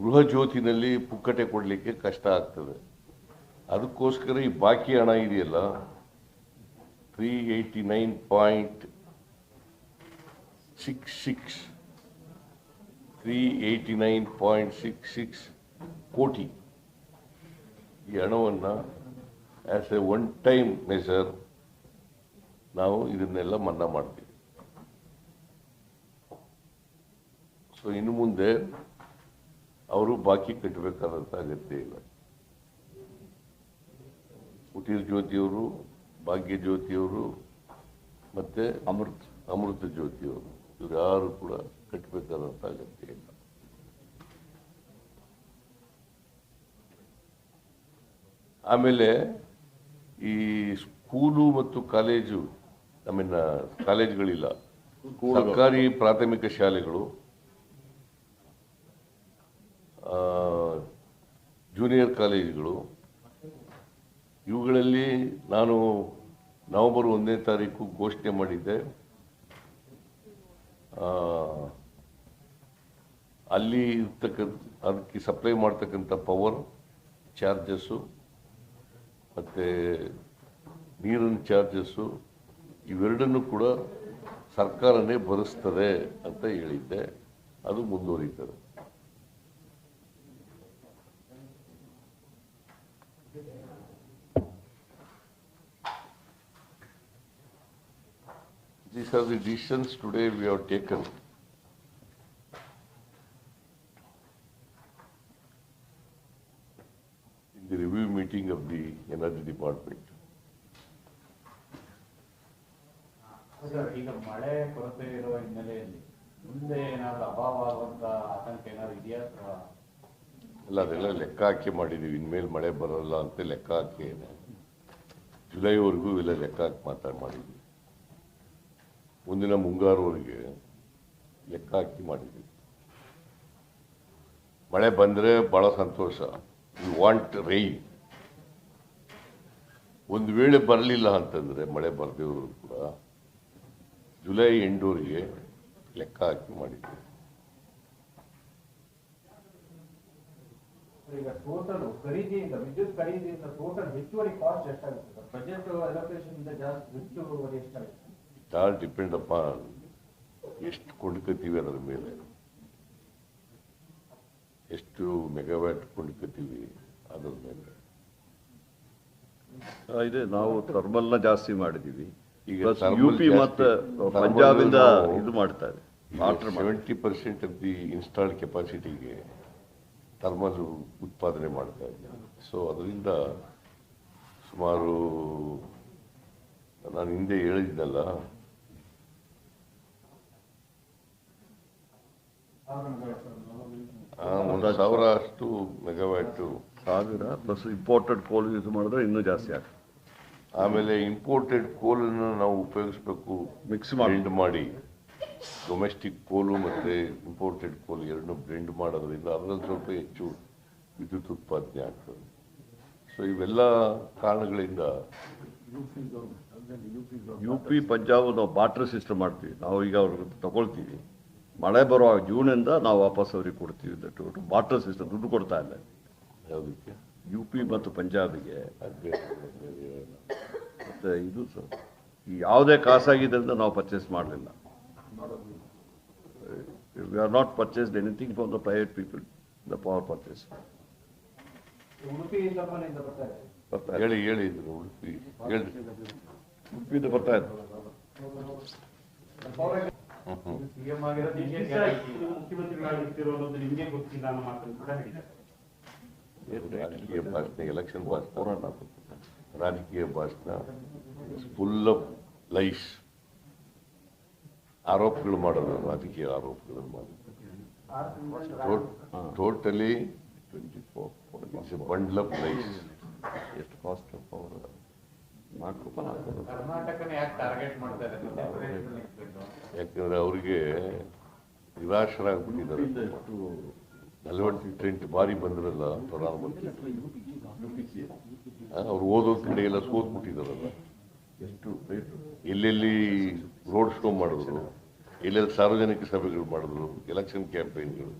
ಗೃಹ ಜ್ಯೋತಿನಲ್ಲಿ ಪುಕ್ಕಟೆ ಕೊಡಲಿಕ್ಕೆ ಕಷ್ಟ ಆಗ್ತದೆ. ಅದಕ್ಕೋಸ್ಕರ ಈ ಬಾಕಿ ಹಣ ಇದೆಯಲ್ಲ 389.66 ಕೋಟಿ ಈ ಹಣವನ್ನು as A one time measure ನಾವು ಇದನ್ನೆಲ್ಲ ಮನ್ನಾ ಮಾಡ್ತೀವಿ. ಸೊ ಇನ್ನು ಮುಂದೆ ಅವರು ಬಾಕಿ ಕಟ್ಟಬೇಕಾದಂಥ ಅಗತ್ಯ ಇಲ್ಲ. ಕುಟೀರ್ ಜ್ಯೋತಿಯವರು, ಭಾಗ್ಯ ಜ್ಯೋತಿಯವರು ಮತ್ತು ಅಮೃತ ಜ್ಯೋತಿಯವರು ಇವರು ಯಾರು ಕೂಡ ಕಟ್ಟಬೇಕಾದಂಥ ಅಗತ್ಯ ಇಲ್ಲ. ಆಮೇಲೆ ಈ ಸ್ಕೂಲು ಮತ್ತು ಕಾಲೇಜು, ಕಾಲೇಜುಗಳಿಲ್ಲ, ಸರ್ಕಾರಿ ಪ್ರಾಥಮಿಕ ಶಾಲೆಗಳು, ಜೂನಿಯರ್ ಕಾಲೇಜುಗಳು, ಇವುಗಳಲ್ಲಿ ನಾನು ನವೆಂಬರ್ 1ನೇ ತಾರೀಕು ಘೋಷಣೆ ಮಾಡಿದ್ದೆ. ಅಲ್ಲಿ ಅದಕ್ಕೆ ಸಪ್ಲೈ ಮಾಡ್ತಕ್ಕಂಥ ಪವರ್ ಚಾರ್ಜಸ್ಸು ಮತ್ತು ನೀರಿನ ಚಾರ್ಜಸ್ಸು ಇವೆರಡನ್ನೂ ಕೂಡ ಸರ್ಕಾರನೇ ಭರಿಸ್ತದೆ ಅಂತ ಹೇಳಿದ್ದೆ. ಅದು ಮುಂದುವರಿತದೆ. These are the decisions today we have taken. In the review meeting of the Energy Department. ಈಗ ಮಳೆ ಕೊರತೆ ಇರುವ ಹಿನ್ನೆಲೆಯಲ್ಲಿ ಮುಂದೆ ಏನಾದರೂ ಅಭಾವ ಆಗುವಂತ ಆತಂಕ ಏನಾದ್ರು ಇದೆಯಾ? ಅಲ್ಲ, ಅದೆಲ್ಲ ಲೆಕ್ಕ ಹಾಕಿ ಮಾಡಿದ್ದೀವಿ. ಇನ್ಮೇಲೆ ಮಳೆ ಬರೋಲ್ಲ ಅಂತ ಲೆಕ್ಕ ಹಾಕಿ ಜುಲೈವರೆಗೂ ಇಲ್ಲ ಲೆಕ್ಕ ಹಾಕಿ ಮಾಡಿದ್ವಿ. ಮುಂದಿನ ಮುಂಗಾರುವರೆಗೆ ಲೆಕ್ಕ ಹಾಕಿ ಮಾಡಿದ್ವಿ. ಮಳೆ ಬಂದರೆ ಭಾಳ ಸಂತೋಷ. We want rain. ಒಂದು ವೇಳೆ ಬರಲಿಲ್ಲ ಅಂತಂದರೆ ಮಳೆ ಬರದೇವರು ಕೂಡ ಜುಲೈ ಎಂಡವರೆಗೆ ಲೆಕ್ಕ ಹಾಕಿ ಮಾಡಿದ್ವಿ. ಈಗ ಟೋಟಲ್ ಖರೀದಿಯಿಂದ, ವಿದ್ಯುತ್ ಖರೀದಿಯಿಂದ ಟೋಟಲ್ ಹೆಚ್ಚುವರಿ ಕಾಸ್ಟ್ ಎಷ್ಟಾಗುತ್ತೆ? ಬಜೆಟ್ ಅಲೋಕೇಶನ್ ಇಂದ ಜಾಸ್ತಿ ಹೆಚ್ಚುವರಿ ಎಷ್ಟಾಗುತ್ತೆ? ಇಟ್ ಆಲ್ ಡಿಪೆಂಡ್ ಅಪಾನ್ ಎಷ್ಟು ಕೊಂಡ್ಕೊತೀವಿ ಅದರ ಮೇಲೆ, ಎಷ್ಟು ಮೆಗಾವ್ಯಾಟ್ ಕೊಂಡ್ಕೊತೀವಿ ಅದರ ಮೇಲೆ ಇದೆ. ನಾವು ಥರ್ಮಲ್ನ ಜಾಸ್ತಿ ಮಾಡಿದ್ದೀವಿ. ಈಗ ಯುಪಿ ಮತ್ತು ಪಂಜಾಬಿಂದ ಇದು ಮಾಡ್ತಾರೆ. 70% ಆಫ್ ದಿ ಇನ್ಸ್ಟಾಲ್ಡ್ ಕೆಪಾಸಿಟಿಗೆ ಥರ್ಮಲ್ ಉತ್ಪಾದನೆ ಮಾಡ್ತಾ ಇದ್ದಾರೆ. ಸೊ ಅದರಿಂದ ಸುಮಾರು ನಾನು ಹಿಂದೆ ಹೇಳಿದ್ನಲ್ಲ, 1,000 ಅಷ್ಟು ಮೆಗಾವ್ಯಾಟು. 1000 ಪ್ಲಸ್ ಇಂಪೋರ್ಟೆಡ್ ಕೋಲ್ ಯೂಸ್ ಮಾಡಿದ್ರೆ ಇನ್ನೂ ಜಾಸ್ತಿ ಆಗ್ತದೆ. ಆಮೇಲೆ ಇಂಪೋರ್ಟೆಡ್ ಕೋಲನ್ನು ನಾವು ಉಪಯೋಗಿಸ್ಬೇಕು, ಮಿಕ್ಸ್ ಮಾಡಿ ಡೊಮೆಸ್ಟಿಕ್ ಕೋಲು ಮತ್ತು ಇಂಪೋರ್ಟೆಡ್ ಕೋಲ್ ಎರಡನ್ನೂ ಬ್ಲೆಂಡ್ ಮಾಡೋದ್ರಿಂದ ಅದರಲ್ಲಿ ಸ್ವಲ್ಪ ಹೆಚ್ಚು ವಿದ್ಯುತ್ ಉತ್ಪಾದನೆ ಆಗ್ತದೆ. ಸೊ ಇವೆಲ್ಲ ಕಾರಣಗಳಿಂದ ಯುಪಿ ಪಂಜಾಬ್ ನಾವು ಬಾರ್ಟರ್ ಸಿಸ್ಟಮ್ ಮಾಡ್ತೀವಿ. ನಾವು ಈಗ ಅವ್ರಿಗೆ ತಗೊಳ್ತೀವಿ, ಮಳೆ ಬರೋ ಜೂನಿಂದ ನಾವು ವಾಪಸ್ ಅವ್ರಿಗೆ ಕೊಡ್ತೀವಿ. ಬಾರ್ಟರ್ ಸಿಸ್ಟಮ್ ದುಡ್ಡು ಕೊಡ್ತಾ ಇಲ್ಲ ಯಾವುದಕ್ಕೆ, ಯುಪಿ ಮತ್ತು ಪಂಜಾಬಿಗೆ. ಮತ್ತು ಇದು ಯಾವುದೇ ಖಾಸಗಿದ್ರೆ ನಾವು ಪರ್ಚೇಸ್ ಮಾಡಲಿಲ್ಲ. We are not purchased anything from the private people, the power purchase. ಹೇಳಿ ಇದ್ರು ಉಡುಪಿಯಿಂದ ಬರ್ತಾ ಇತ್ತು. ರಾಜಕೀಯ ಭಾಷಣ, ಎಲೆಕ್ಷನ್ ಭಾಷಣ, ರಾಜಕೀಯ ಭಾಷಣ, ಫುಲ್ ಆಫ್ ಲೈಸ್, ಆರೋಪಗಳು ಮಾಡೋದು, ರಾಜಕೀಯ ಆರೋಪಗಳನ್ನು ಮಾಡೋದು. Totally 24 it's A bundle of lies. ಎಷ್ಟು ಕಾಸ್ಟ್ ಆಫ್ ಪವರ್? ಯಾಕಂದ್ರೆ ಅವ್ರಿಗೆ ನಿರಾಶರಾಗ್ಬಿಟ್ಟಿದ್ದಾರೆ. 48 ಬಾರಿ ಬಂದ್ರಲ್ಲ ಪ್ರಧಾನಮಂತ್ರಿ, ಅವ್ರು ಓದೋದ್ ಕಡೆ ಎಲ್ಲ ಸೋತ್ಬಿಟ್ಟಿದಾರಲ್ಲ. ಎಲ್ಲೆಲ್ಲಿ ರೋಡ್ ಶೋ ಮಾಡಿದ್ರು, ಎಲ್ಲೆಲ್ಲಿ ಸಾರ್ವಜನಿಕ ಸಭೆಗಳು ಮಾಡಿದ್ರು, ಎಲೆಕ್ಷನ್ ಕ್ಯಾಂಪೇನ್ಗಳು,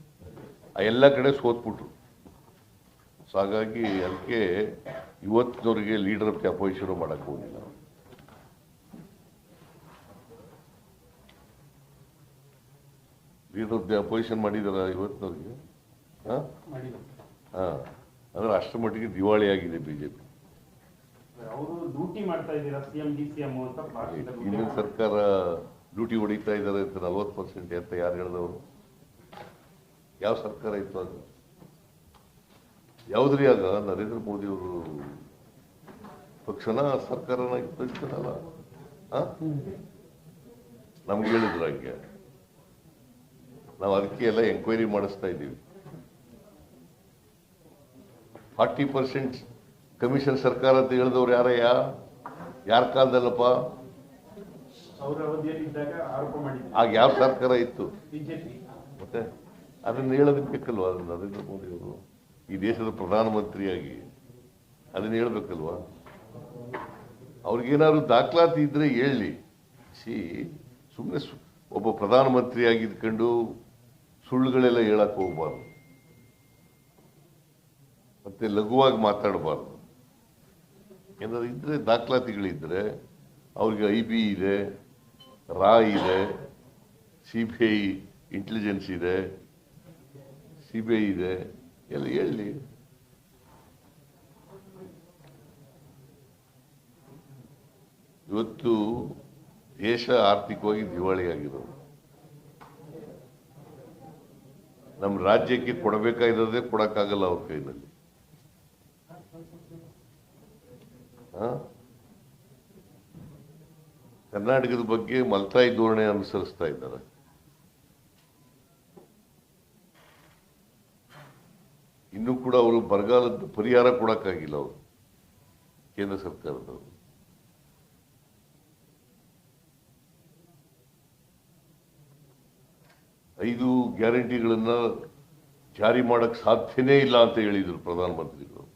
ಆ ಎಲ್ಲ ಕಡೆ ಸೋತ್ಬಿಟ್ರು. ಸೊ ಹಾಗಾಗಿ ಅದಕ್ಕೆ ಇವತ್ತಿನವರಿಗೆ ಲೀಡರ್ ಆಫ್ ದಿ ಅಪೋಸಿಷನ್ ಮಾಡಕ್ಕೆ ಹೋಗಿಲ್ಲ. ಲೀಡರ್ ಆಫ್ ದಿ ಅಪೋಸಿಷನ್ ಮಾಡಿದಾರ ಇವತ್ತಿನವ್ರಿಗೆ? ಹಾಂ, ಅಂದ್ರೆ ಅಷ್ಟರ ಮಟ್ಟಿಗೆ ದಿವಾಳಿ ಆಗಿದೆ ಬಿಜೆಪಿ. ಅವರು ಡ್ಯೂಟಿ ಮಾಡ್ತಾ ಇದ್ದೀರಾ ಸಿಎಂ ಡಿಸಿಎಂ ಅಂತ. ಹಿಂದಿನ ಸರ್ಕಾರ ಡ್ಯೂಟಿ ಹೊಡಿತಾ ಇದ್ದಾರೆ ಅಂತ 40% ಅಂತ ಯಾರು ಹೇಳಿದವರು? ಯಾವ ಸರ್ಕಾರ ಇತ್ತು ಅದು? ಯಾವುದ್ರಿ ಆಗ ನರೇಂದ್ರ ಮೋದಿ ಅವರು ಪಕ್ಷನ ಸರ್ಕಾರನ ಇತ್ತಲ್ಲ, ನಮ್ಗೆ ಹೇಳಿದ್ರು ಹಂಗೆ. ನಾವು ಅದಕ್ಕೆ ಎಲ್ಲ ಎಂಕ್ವೈರಿ ಮಾಡಿಸ್ತಾ ಇದ್ದೀವಿ. 40% ಕಮಿಷನ್ ಸರ್ಕಾರ ಅಂತ ಹೇಳಿದವ್ರು ಯಾರ ಕಾಲದಲ್ಲಪ್ಪ? ಅವರ ಅವಧಿಯಲ್ಲಿ ಇದ್ದಾಗ ಆರೋಪ ಮಾಡಿದ್ರು. ಆಗ ಯಾವ ಸರ್ಕಾರ ಇತ್ತು? ಬಿಜೆಪಿ. ಮತ್ತೆ ಅದನ್ನ ಹೇಳೋದಕ್ಕೆ ಬೇಕಲ್ವಾ? ಅದನ್ನ ನರೇಂದ್ರ ಮೋದಿ ಅವರು ಈ ದೇಶದ ಪ್ರಧಾನಮಂತ್ರಿಯಾಗಿ ಅದನ್ನ ಹೇಳ್ಬೇಕಲ್ವಾ? ಅವ್ರಿಗೇನಾದ್ರು ದಾಖಲಾತಿ ಇದ್ರೆ ಹೇಳಿ. ಸುಮ್ಮನೆ ಒಬ್ಬ ಪ್ರಧಾನಮಂತ್ರಿಯಾಗಿ ಇದ್ಕೊಂಡು ಸುಳ್ಳುಗಳೆಲ್ಲ ಹೇಳಕ್ ಹೋಗ್ಬಾರ್ದು, ಮತ್ತೆ ಲಘುವಾಗಿ ಮಾತಾಡಬಾರ್ದು. ಏನಾದ್ರು ಇದ್ರೆ ದಾಖಲಾತಿಗಳಿದ್ರೆ ಅವ್ರಿಗೆ IB ಇದೆ, ರಾ ಇದೆ, CBI ಇಂಟೆಲಿಜೆನ್ಸ್ ಇದೆ, CBI ಇದೆ, ಎಲ್ಲ ಹೇಳಿ. ಇವತ್ತು ದೇಶ ಆರ್ಥಿಕವಾಗಿ ದಿವಾಳಿಯಾಗಿರೋದು. ನಮ್ಮ ರಾಜ್ಯಕ್ಕೆ ಕೊಡಬೇಕಾಗಿರೋದೇ ಕೊಡಕ್ಕಾಗಲ್ಲ ಅವ್ರ ಕೈನಲ್ಲಿ. ಕರ್ನಾಟಕದ ಬಗ್ಗೆ ಮಲ್ತಾಯಿ ಧೋರಣೆ ಅನುಸರಿಸ್ತಾ ಇದ್ದಾರೆ. ಇನ್ನೂ ಕೂಡ ಅವರು ಬರಗಾಲದ ಪರಿಹಾರ ಕೊಡಕ್ಕಾಗಿಲ್ಲ ಅವರು ಕೇಂದ್ರ ಸರ್ಕಾರದವರು. ಐದು ಗ್ಯಾರಂಟಿಗಳನ್ನ ಜಾರಿ ಮಾಡಕ್ ಸಾಧ್ಯನೇ ಇಲ್ಲ ಅಂತ ಹೇಳಿದ್ರು ಪ್ರಧಾನಮಂತ್ರಿಗಳು.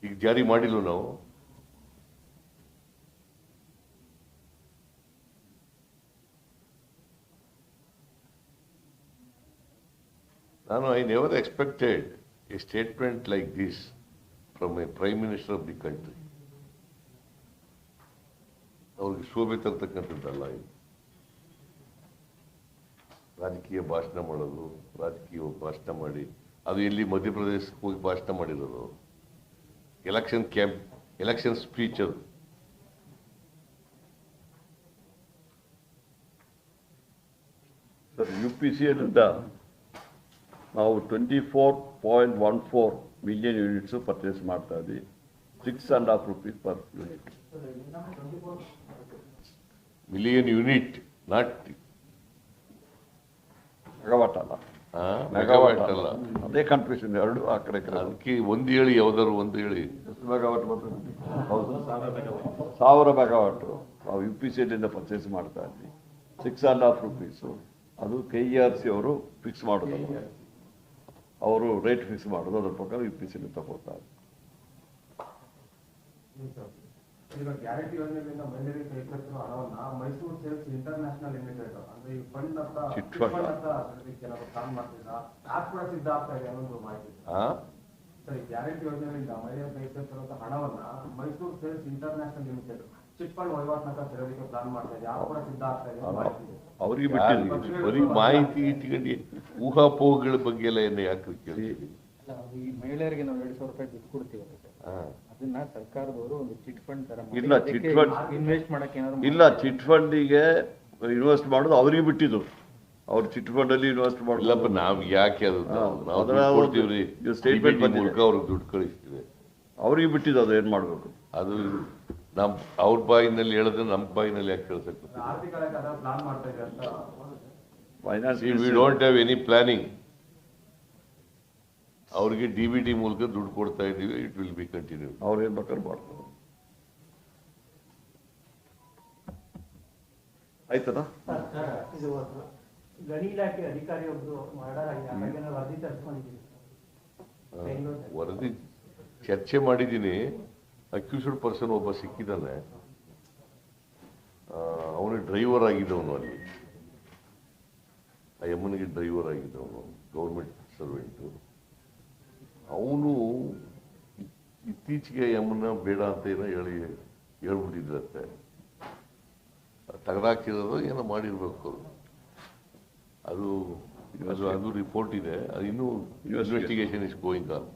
ಈಗ ಜಾರಿ ಮಾಡಿಲ್ಲ ನಾವು. I never expected a statement like this from a Prime Minister of the country. ಅವ್ರಿಗೆ ಶೋಭೆ ತರ್ತಕ್ಕಂಥದ್ದಲ್ಲ ಇದು. ರಾಜಕೀಯ ಭಾಷಣ ಮಾಡೋದು, ರಾಜಕೀಯ ಭಾಷಣ ಮಾಡಿ ಅದು ಎಲ್ಲಿ ಮಧ್ಯಪ್ರದೇಶಕ್ಕೆ ಹೋಗಿ ಭಾಷಣ ಮಾಡಿರೋದು, ಎಲೆಕ್ಷನ್ ಸ್ಪೀಚ್ ಅದು. ಸರ್, UPC ನಾವು 24.14 ಮಿಲಿಯನ್ ಯೂನಿಟ್ಸ್ ಪರ್ಚೇಸ್ ಮಾಡ್ತಾ ಇದ್ವಿ. 6.5 rupees per unit. Million unit, not megawatt ಅಲ್ಲ. ಮೆಗಾವಾಟ್ ಅಲ್ಲ, ಅದೇ ಕನ್ಫ್ಯೂಷನ್. ಎರಡು ಆ ಕಡೆ ಅದಕ್ಕೆ ಒಂದು ಹೇಳಿ, ಯಾವ್ದಾದ್ರು ಒಂದು ಹೇಳಿ. ಮೆಗಾವಾಟ್ ಬರ್ತದೆ. ಹೌದು, 1000 ಮೆಗಾವಾಟ್ ನಾವು UPCಯಿಂದ ಪರ್ಚೇಸ್ ಮಾಡ್ತಾ ಇದ್ವಿ. 6.5 rupees. ಅದು KERC ಅವರು ಫಿಕ್ಸ್ ಮಾಡೋದಲ್ಲ, ಅವರು ರೇಟ್ ಫಿಕ್ಸ್ ಮಾಡೋದು, ಅದ್ರ ಪ್ರಕಾರ UPC ತಗೋತಾರೆ. ಈಗ ಗ್ಯಾರಂಟಿ ಯೋಜನೆಯಿಂದ ಮಹಿಳೆಯರಿಗೆ ಕೈಗೊಳ್ಳುತ್ತಿರುವ ಹಣವನ್ನ ಮೈಸೂರು ಸೇಲ್ಸ್ ಇಂಟರ್ನ್ಯಾಷನಲ್ ಲಿಮಿಟೆಡ್ ಅಂದ್ರೆ ಈ ಫಂಡ್ ಅಂತ ಪ್ಲಾನ್ ಮಾಡ್ತಿದ್ದ ಯಾರು ಕೂಡ ಸಿದ್ಧ ಆಗ್ತಾ ಇದೆ ಅನ್ನೋದು ಮಾಹಿತಿ. ಸರಿ, ಗ್ಯಾರಂಟಿ ಯೋಜನೆಯಿಂದ ಮಹಿಳೆಯರು ಕೈಗೊಳ್ಳುತ್ತಿರುವಂತಹ ಹಣವನ್ನ Mysuru sales international limited chit fund ವಹಿವಾಟನ್ನ ತೆರಲಿಕ್ಕೆ ಪ್ಲಾನ್ ಮಾಡ್ತಾ ಇದೆ, ಯಾರು ಕೂಡ ಸಿದ್ಧ ಆಗ್ತಾ ಇದೆ ಮಾಹಿತಿ. ಅವ್ರಿಗೆ ಬಿಟ್ಟಿಲ್ಲ, ಬರೀ ಮಾಹಿತಿ ಇಟ್ಕೊಂಡು ಊಹಾಪೋಹಗಳ ಬಗ್ಗೆ ಎಲ್ಲ ಏನು ಯಾಕೆ ಕೇಳಿ. ಈ ಮಹಿಳೆಯರಿಗೆ ನಾವು 2,000 ರೂಪಾಯಿ ದುಡ್ಡು ಕೊಡ್ತೀವಿ, ಅದನ್ನ ಸರ್ಕಾರದವರು ಒಂದು ಚಿಟ್ ಫಂಡ್ ತರ ಇಲ್ಲ, ಚಿಟ್ ಫಂಡ್ ಇನ್ವೆಸ್ಟ್ ಮಾಡಕ್ಕೆ ಏನಾದ್ರು ಇಲ್ಲ. ಚಿಟ್ ಫಂಡಿಗೆ ಇನ್ವೆಸ್ಟ್ ಮಾಡೋದು ಅವ್ರಿಗೆ ಬಿಟ್ಟಿದ್ದು. ಅವ್ರು ಚಿಟ್ ಫಂಡ್ ಅಲ್ಲಿ ಇನ್ವೆಸ್ಟ್ ಮಾಡೋದು. ಇಲ್ಲಪ್ಪ, ನಾವ್ ಯಾಕೆ ಅದು ಕೊಡ್ತೀವ್ರಿ, ಸ್ಟೇಟ್ಮೆಂಟ್ ಮೂಲಕ ಅವ್ರಿಗೆ ದುಡ್ಡು ಕಳಿಸ್ತೀವಿ. ಅವ್ರಿಗೆ ಬಿಟ್ಟಿದ್ದು, ಅದು ಏನ್ ಮಾಡ್ಬೇಕು ಅದು ನಮ್ ಅವ್ರ ಬಾಯಿನಲ್ಲಿ ಹೇಳಿದ್ರೆ ನಮ್ಮ ಬಾಯಿನಲ್ಲಿ ಯಾಕೆ ಕೇಳ್ಸಕ್ಕೆ? We don't have any planning. ಅವ್ರಿಗೆ DBT ಮೂಲಕ ದುಡ್ಡು ಕೊಡ್ತಾ ಇದ್ದೀವಿ. It will be continue. ಅವ್ರು ಏನ್ ಬೇಕಾದ್ರೆ ಮಾಡ್ತಾರೆ. ಆಯ್ತದ? ಗಣಿ ಇಲಾಖೆ ಅಧಿಕಾರಿ ಒಬ್ರು ವರದಿ ತರಿಸ್ಕೊಂಡಿದ್ದೀವಿ. ವರದಿ ಚರ್ಚೆ ಮಾಡಿದ್ದೀನಿ. ಅಕ್ಯೂಸ್ಡ್ ಪರ್ಸನ್ ಒಬ್ಬ ಸಿಕ್ಕಿದ್ದಾನೆ. ಅವನು ಡ್ರೈವರ್ ಆಗಿದ್ದವನು ಅಲ್ಲಿ, ಆ ಯಮ್ಮನಿಗೆ ಡ್ರೈವರ್ ಆಗಿದ್ದವನು, ಗೌರ್ಮೆಂಟ್ ಸರ್ವೆಂಟು. ಅವನು ಇತ್ತೀಚೆಗೆ ಯಮ್ಮನ ಬೇಡ ಅಂತ ಏನೋ ಹೇಳ್ಬಿಟ್ಟಿದ್ರಂತೆ. ತೆಗೆದಾಕಿರೋದು ಏನೋ ಮಾಡಿರ್ಬೇಕು. ಅದು ಅದು ರಿಪೋರ್ಟ್ ಇದೆ, ಅದು ಇನ್ನೂ ಇನ್ವೆಸ್ಟಿಗೇಷನ್ ಇಸ್ ಗೋಯಿಂಗ್ ಆನ್.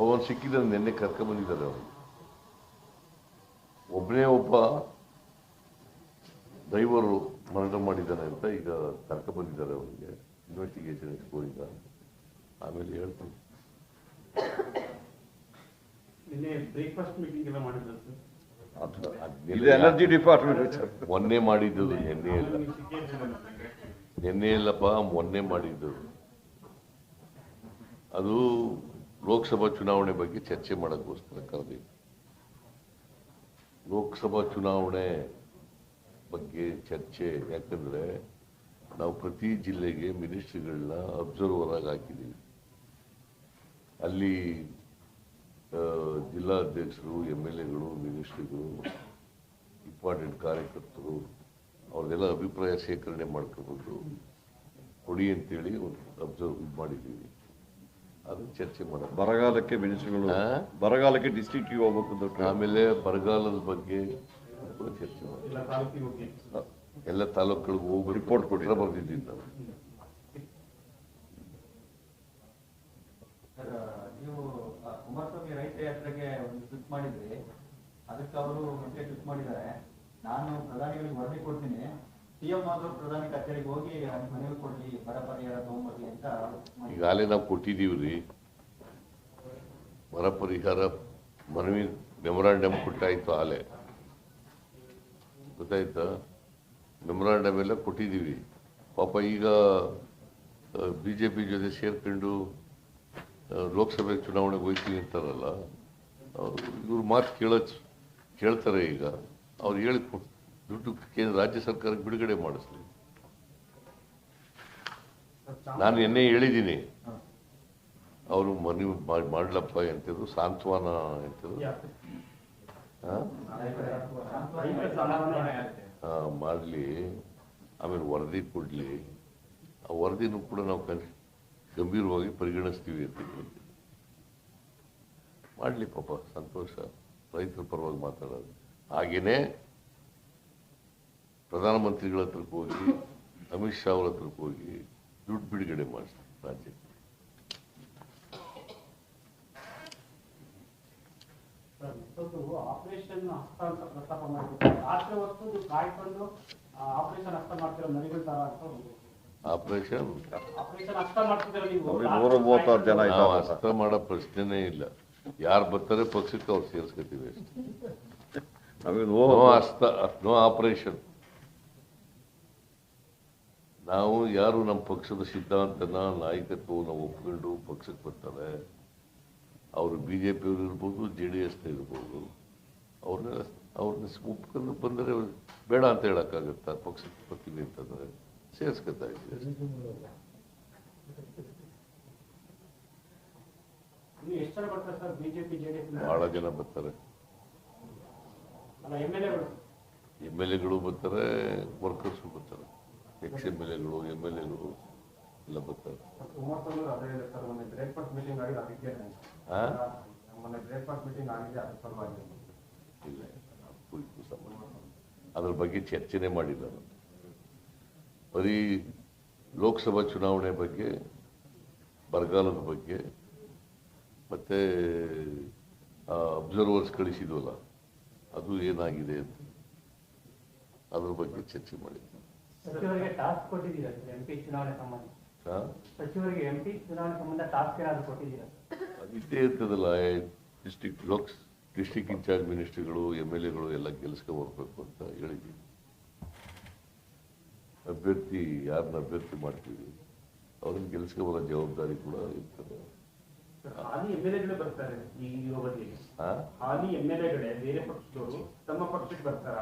ಅವನು ಸಿಕ್ಕಿದ ನಿನ್ನೆ ಕರ್ಕೊಂಡ್ಬಂದಿದ್ದಾರೆ. ಅವನು ಒಬ್ಬನೇ ಒಬ್ಬ ಡ್ರೈವರು ಮರ್ಡರ್ ಮಾಡಿದ್ದಾನೆ ಅಂತ ಈಗ ಕರ್ಕೊಂಡ್ಬಂದಿದ್ದಾರೆ. ಅವನಿಗೆ ಇನ್ವೆಸ್ಟಿಗೇಷನ್ ಇಸ್ ಗೋಯಿಂಗ್ ಆನ್. ಆಮೇಲೆ ಹೇಳ್ತೀನಿ. ಬ್ರೇಕ್ಫಾಸ್ಟ್ ಮೀಟಿಂಗ್ ಎಲ್ಲ ಮಾಡಿದ್ರು ಸರ್. ಎನರ್ಜಿ ಡಿಪಾರ್ಟ್ಮೆಂಟ್ ಮೊನ್ನೆ ಮಾಡಿದ್ದು, ನಿನ್ನೆ ಇಲ್ಲಪ್ಪ, ಮೊನ್ನೆ ಮಾಡಿದ್ದು. ಅದು ಲೋಕಸಭಾ ಚುನಾವಣೆ ಬಗ್ಗೆ ಚರ್ಚೆ ಮಾಡೋಕ್ಕೋಸ್ಕರ ಕರೆದಿದ್ದು. ಲೋಕಸಭಾ ಚುನಾವಣೆ ಬಗ್ಗೆ ಚರ್ಚೆ, ಯಾಕಂದ್ರೆ ನಾವು ಪ್ರತಿ ಜಿಲ್ಲೆಗೆ ಮಿನಿಸ್ಟ್ರಿಗಳನ್ನ ಅಬ್ಸರ್ವರ್ ಆಗಿ ಹಾಕಿದ್ದೀವಿ. ಅಲ್ಲಿ ಜಿಲ್ಲಾಧ್ಯಕ್ಷರು, MLAಗಳು, ಮಿನಿಸ್ಟ್ರಿಗಳು, ಇಂಪಾರ್ಟೆಂಟ್ ಕಾರ್ಯಕರ್ತರು ಅವ್ರದ್ದೆಲ್ಲ ಅಭಿಪ್ರಾಯ ಸೇಕರಣೆ ಮಾಡ್ಕೊಬೋದು ಕೊಡಿ ಅಂತೇಳಿ ಒಂದು ಅಬ್ಸರ್ವ್ ಮಾಡಿದ್ದೀವಿ. ಅದು ಚರ್ಚೆ ಮಾಡೋದು. ಬರಗಾಲಕ್ಕೆ ಮಿನಿಸ್ಟ್ರಿಗಳು, ಬರಗಾಲಕ್ಕೆ ಡಿಸ್ಟ್ರಿಕ್ಟ್ಗೆ ಹೋಗ್ಬೇಕು. ಆಮೇಲೆ ಬರಗಾಲದ ಬಗ್ಗೆ ಚರ್ಚೆ ಮಾಡಿ ಎಲ್ಲ ತಾಲೂಕುಗಳಿಗೆ ಹೋಗಿ ರಿಪೋರ್ಟ್ ಕೊಡಿ ಬರ್ದಿದ್ದೀನಿ ನಾವು. ನೀವು ಕುಮಾರಸ್ವಾಮಿ ರೈತ ಯಾತ್ರೆಗೆ ಒಂದು ಟ್ವಿಟ್ ಮಾಡಿದ್ರಿ, ಅದಕ್ಕೆ ಅವರು ಮತ್ತೆ ಟ್ವಿಟ್ ಮಾಡಿದ್ದಾರೆ, ನಾನು ಪ್ರಧಾನಿಗಳಿಗೆ ವರದಿ ಕೊಡ್ತೀನಿ, CM ಆದರೂ ಪ್ರಧಾನಿ ಕಚೇರಿಗೆ ಹೋಗಿ ಮನವಿ ಕೊಡ್ಲಿ, ಬರ ಪರಿಹಾರ ತಗೊಂಡ್ಬರ್ಲಿ ಅಂತ. ಈಗಾಗಲೇ ನಾವು ಕೊಟ್ಟಿದ್ದೀವಿ ರೀ ಬರ ಪರಿಹಾರ ಮನವಿ ಮೆಮೊರಾಂಡಮ್ ಕೊಟ್ಟಾಯ್ತು. ಆಲೆ ಗೊತ್ತಾಯ್ತಾ? ಮೆಮೊರಾಂಡಮ್ ಎಲ್ಲ ಕೊಟ್ಟಿದ್ದೀವಿ. ಪಾಪ ಈಗ BJP ಜೊತೆ ಸೇರ್ಕೊಂಡು ಲೋಕಸಭೆ ಚುನಾವಣೆಗೆ ಹೋಗ್ತೀನಿ ಅಂತಾರಲ್ಲ, ಇವ್ರ ಮಾತು ಕೇಳ್ತಾರೆ. ಈಗ ಅವ್ರು ಹೇಳಿ ದುಡ್ಡು ರಾಜ್ಯ ಸರ್ಕಾರಕ್ಕೆ ಬಿಡುಗಡೆ ಮಾಡಿಸ್ಲಿ. ನಾನು ನಿನ್ನೆ ಹೇಳಿದ್ದೀನಿ, ಅವರು ಮನವಿ ಮಾಡ್ಲಪ್ಪ ಎಂತಿದ್ರು, ಸಾಂತ್ವನ ಎಂತಿದ್ರು ಮಾಡಲಿ, ಆಮೇಲೆ ವರದಿ ಕೊಡಲಿ. ಆ ವರದಿನೂ ಕೂಡ ನಾವು ಗಂಭೀರವಾಗಿ ಪರಿಗಣಿಸ್ತೀವಿ ಅಂತ ಮಾಡಲಿ. ಪಾಪ ಸಂತೋಷ, ರೈತರ ಪರವಾಗಿ ಮಾತಾಡೋದು. ಹಾಗೇನೆ ಪ್ರಧಾನಮಂತ್ರಿಗಳ ಹತ್ರಕ್ಕೆ ಹೋಗಿ, ಅಮಿತ್ ಶಾ ಅವ್ರ ಹತ್ರಕ್ಕೆ ಹೋಗಿ ದುಡ್ಡು ಬಿಡುಗಡೆ ಮಾಡಿಸ್ತೀವಿ ರಾಜ್ಯಕ್ಕೆ. ಆಪರೇಷನ್ ಹಸ್ತ ಅಂತ ಪ್ರಸ್ತಾಪ ಮಾಡಿದ್ದಾರೆ. ರಾತ್ರಿ ಹೊತ್ತು ನೀವು ಕಾಯ್ಕೊಂಡು ಆಪರೇಷನ್ ಹಸ್ತ ಮಾಡ್ತಿರೋ ನರಿಗಳ ತರ ಅಂತ ಆಪರೇಷನ್ ಹಸ್ತ ಮಾಡ್ತಿದ್ದೀರ ನೀವು. 136 ಜನ ಹಸ್ತ ಮಾಡೋ ಪ್ರಶ್ನೆನೇ ಇಲ್ಲ. ಯಾರು ಬರ್ತಾರೆ ಪಕ್ಷಕ್ಕೆ ಅವ್ರು ಸೇರಿಸ್ಕೊತೀವಿ ಅಷ್ಟೇ. No operation. ನಾವು ಯಾರು ನಮ್ಮ ಪಕ್ಷದ ಸಿದ್ಧಾಂತನ, ನಾಯಕತ್ವವನ್ನು ಒಪ್ಕೊಂಡು ಪಕ್ಷಕ್ಕೆ ಬರ್ತಾರೆ, ಅವರು BJP ಅವರು ಇರ್ಬೋದು, JDS ಇರ್ಬೋದು, ಅವ್ರನ್ನ ಒಪ್ಕೊಂಡು ಬಂದರೆ ಬೇಡ ಅಂತ ಹೇಳಕ್ಕಾಗತ್ತಾ? ಪಕ್ಷಕ್ಕೆ ಬರ್ತೀವಿ ಅಂತಂದ್ರೆ ಸೇರಿಸ್ಕೊತಾ ಇದ್ದೀವಿ. ಎಷ್ಟು ಜನ ಬರ್ತಾರೆ ಸರ್ BJP JDS? ಬಹಳ ಜನ ಬರ್ತಾರೆ. MLAಗಳು ಬರ್ತಾರೆ, ವರ್ಕರ್ಸು ಬರ್ತಾರೆ, ex-MLAಗಳು, MLAಗಳು ಎಲ್ಲ ಬರ್ತಾರೆ. ಬ್ರೇಕ್ಫಾಸ್ಟ್ ಮೀಟಿಂಗ್ ಆಗಿದೆ, ಅದಕ್ಕೆ ಮೊನ್ನೆ ಬ್ರೇಕ್ಫಾಸ್ಟ್ ಮೀಟಿಂಗ್ ಆಗಿದೆ, ಅದ್ರ ಸಲುವಾಗಿ ಇಲ್ಲ, ಅದ್ರ ಬಗ್ಗೆ ಚರ್ಚೆನೆ ಮಾಡಿಲ್ಲ. ಬರೀ ಲೋಕಸಭಾ ಚುನಾವಣೆ ಬಗ್ಗೆ, ಬರಗಾಲದ ಬಗ್ಗೆ, ಮತ್ತೆ ಅಬ್ಸರ್ವರ್ಸ್ ಕಳಿಸಿದ್ವಲ್ಲ, ಅದು ಏನಾಗಿದೆ ಅಂತ ಅದ್ರ ಬಗ್ಗೆ ಚರ್ಚೆ ಮಾಡಿದ್ವಿ. ಸಚಿವರಿಗೆ ಟಾಸ್ಕ್ ಕೊಟ್ಟಿದ್ದೀರಾ MP ಚುನಾವಣೆ ಸಂಬಂಧ? ಸಚಿವರಿಗೆ MP ಚುನಾವಣೆ ಸಂಬಂಧ ಟಾಸ್ಕ್ ಏನಾದ್ರು ಕೊಟ್ಟಿದ್ದೀರಾ? ಇದ್ದೇ ಇರ್ತದಲ್ಲ, ಡಿಸ್ಟ್ರಿಕ್ಟ್ ಇನ್ಚಾರ್ಜ್ ಮಿನಿಸ್ಟ್ರಿಗಳು, MLAಗಳು ಎಲ್ಲ ಕೆಲಸಕ್ಕೆ ಬರ್ಬೇಕು ಅಂತ ಹೇಳಿದ್ದೀವಿ. ಯಾರನ್ನ ಅಭ್ಯರ್ಥಿ ಮಾಡ್ತೀವಿ ಅವ್ರನ್ನ ಕೆಲಸಕ್ಕೆ ಬರೋ ಜವಾಬ್ದಾರಿ ಕೂಡ ಇರ್ತದೆ. ಹಾಲಿ MLAಗಳೇ ಬರ್ತಾರೆ ಈ ಬದಿಗೆ? ಹಾಲಿ MLAಗಳೇ ಬೇರೆ ಪಕ್ಷದವರು ತಮ್ಮ ಪಕ್ಷಕ್ಕೆ ಬರ್ತಾರ?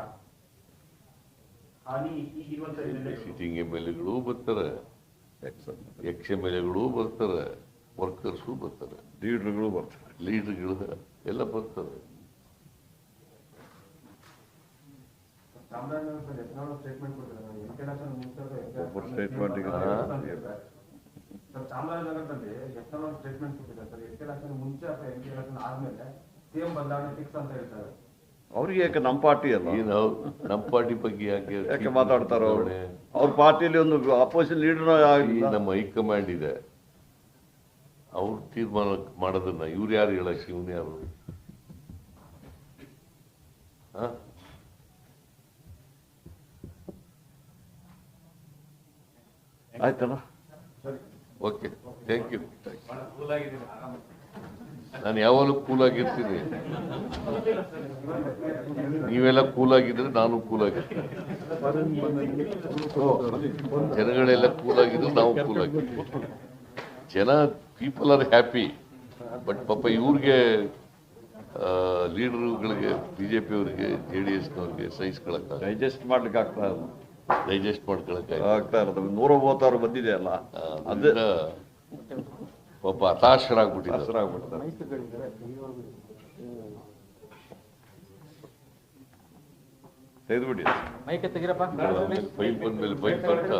ಹಾಲಿ ಈಗಿರುವಂತ ಸಿಟ್ಟಿಂಗ್ MLAಗಳು ಬರ್ತಾರೆ, ex-MLAಗಳು ಬರ್ತಾರೆ, ವರ್ಕರ್ಸು ಬರ್ತಾರೆ, ಲೀಡರ್ಗಳು ಎಲ್ಲ ಬರ್ತಾರೆ. ಚಾಮರಾಜನಗರ ಎತ್ನಾಳು ಸ್ಟೇಟ್ಮೆಂಟ್ ಕೊಟ್ಟಿದ್ದಾರೆ ಇಂಟರ್ನ್ಯಾಷನಲ್ ಒಬ್ಬರು ಸ್ಟೇಟ್ಮೆಂಟಿಗೆ ಸರ್ ಚಾಮರಾಜನಗರದಲ್ಲಿ ಎತ್ನಾಳು ಸ್ಟೇಟ್ಮೆಂಟ್ ಕೊಟ್ಟಿದ್ದಾರೆ ಸರ್ ಇಂಟರ್ನ್ಯಾಷನಲ್ ಮುಂಚೆ ಅಥವಾ ಇಂಟರ್ನ್ಯಾಷನಲ್ ಆದ್ಮೇಲೆ ಸಿಎಂ ಬದಲಾವಣೆ ಫಿಕ್ಸ್ ಅಂತ ಹೇಳ್ತಾರೆ. ಅವ್ರಿಗೆ ಯಾಕೆ ನಮ್ಮ ಪಾರ್ಟಿ ಅಲ್ಲ, ಏನು ನಮ್ಮ ಪಾರ್ಟಿ ಬಗ್ಗೆ ಯಾಕೆ ಮಾತಾಡ್ತಾರೋ? ಅವ್ರ ಪಾರ್ಟಿಯಲ್ಲಿ ಒಂದು ಅಪೋಸಿಷನ್ ಲೀಡರ್ ನಮ್ಮ ಹೈಕಮಾಂಡ್ ಇದೆ, ಅವ್ರು ತೀರ್ಮಾನ ಮಾಡೋದನ್ನ ಇವ್ರು ಯಾರು ಹೇಳಕ್ಕೆ? ಇವನು ಯಾರು? ಆಯ್ತಲ್ಲ, ಓಕೆ, ಥ್ಯಾಂಕ್ ಯು. ನಾನು ಯಾವಾಗಲೂ ಕೂಲಾಗಿರ್ತೀನಿ. ನೀವೆಲ್ಲ ಕೂಲಾಗಿದ್ರೆ ನಾನು ಕೂಲಾಗಿರ್ತೀನಿ. ಜನಗಳೆಲ್ಲ ಕೂಲಾಗಿದ್ರೆ ನಾವು ಕೂಲಾಗಿರ್ತೀವಿ. ಜನ ಪೀಪಲ್ ಆರ್ ಹ್ಯಾಪಿ. ಬಟ್ ಪಾಪ ಇವ್ರಿಗೆ ಲೀಡರ್ಗಳಿಗೆ, ಬಿಜೆಪಿ ಅವರಿಗೆ, JDSನವ್ರಿಗೆ ಸಹಿಸ್ಕೊಳಕ್ಕಾಗ, ಡೈಜೆಸ್ಟ್ ಮಾಡ್ಲಿಕ್ಕೆ ಆಗ್ತಾ ಇಲ್ಲ, ಡೈಜೆಸ್ಟ್ ಮಾಡ್ಕೊಳಕ್ಕಾಗ ಆಗ್ತಾ ಇರೋದು. 136 ಬಂದಿದೆ ಅಲ್ಲ, ಅದನ್ನ ಪಾಪ ಹತಾಶರಾಗ್ಬಿಟ್ಟಿದ್ದಾರೆ. ತೆಗೆದುಬಿಡಿ. ಮೈಕೆ ತೆಗಿರಪ್ಪ. ಫೈಲ್ ಬಂದ್ಮೇಲೆ ಬೈಕ್ ಬರ್ತಾ